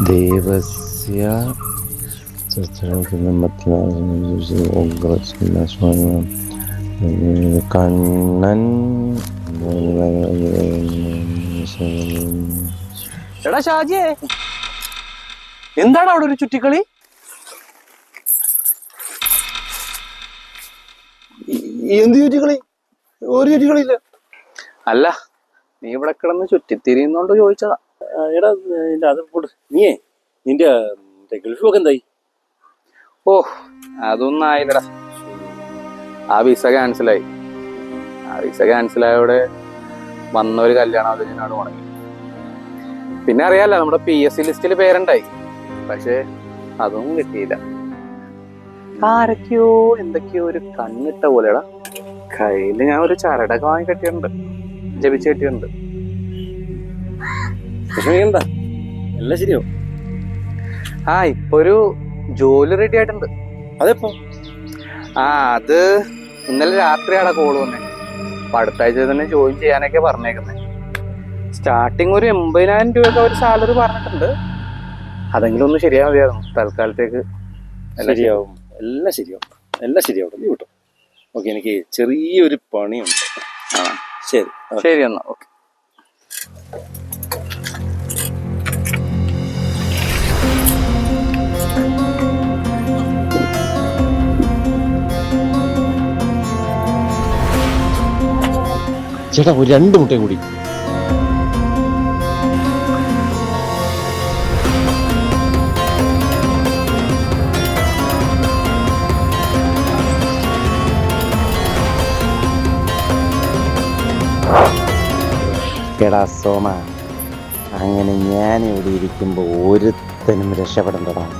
ദേവസ്യ കണ്ണൻ. എടാ ഷാജിയെ, എന്താണ് അവിടെ ഒരു ചുറ്റിക്കളി? എന്ത് ചുറ്റിക്കളി? ഒരു ചുറ്റിക്കളിയില്ല. അല്ല, നീ ഇവിടെ കിടന്ന് ചുറ്റിത്തിരിയുന്നോണ്ട് ചോദിച്ചതാ. എടാ അത് പോട്ട്, നീയേ നിന്റെ ഗൾഫ് ഒക്കെ എന്തായി? ഓ, അതൊന്നും ആയില്ലടാ. ആ വിസ ക്യാൻസലായി. ക്യാൻസലായോടെ വന്നൊരു കല്യാണാലോചനയോട് മുടങ്ങി. പിന്നെ അറിയാലോ, നമ്മുടെ PSC ലിസ്റ്റിൽ പേരുണ്ടായി, പക്ഷെ അതൊന്നും കിട്ടിയില്ല. ആരൊക്കെയോ എന്തൊക്കെയോ ഒരു കണ്ണിട്ട പോലെടാ. കയ്യില് ഞാൻ ഒരു ചരടൊക്കെ വാങ്ങി കെട്ടിയിട്ടുണ്ട്, ജപിച്ച് കെട്ടിയിട്ടുണ്ട്. എന്താ എല്ലാം ശരിയാവും. ഇപ്പൊ ഒരു ജോലി റെഡി ആയിട്ടുണ്ട്. അതെപ്പോ? അത് ഇന്നലെ രാത്രിയാണ് കോള് വന്നേ. അപ്പൊ അടുത്ത ആഴ്ച തന്നെ ജോയിൻ ചെയ്യാനൊക്കെ പറഞ്ഞേക്കുന്നത്. സ്റ്റാർട്ടിങ് ഒരു 80,000 രൂപയൊക്കെ ഒരു സാലറി പറഞ്ഞിട്ടുണ്ട്. അതെങ്കിലും ഒന്ന് ശരിയാ മതിയായിരുന്നു തൽക്കാലത്തേക്ക്. ശരിയാവും, എല്ലാം ശരിയാവും. നീ വിട്ടോ. ഓക്കെ, എനിക്ക് ചെറിയൊരു പണിയുണ്ട്. ശരി എന്നാ. ഓക്കെ. ചേട്ടാ, ഒരു 2 മുട്ടയും കൂടി. എടാ സോമ, അങ്ങനെ ഞാൻ ഇവിടെ ഇരിക്കുമ്പോ ഒരുത്തനും രക്ഷപ്പെടേണ്ടതാണ്.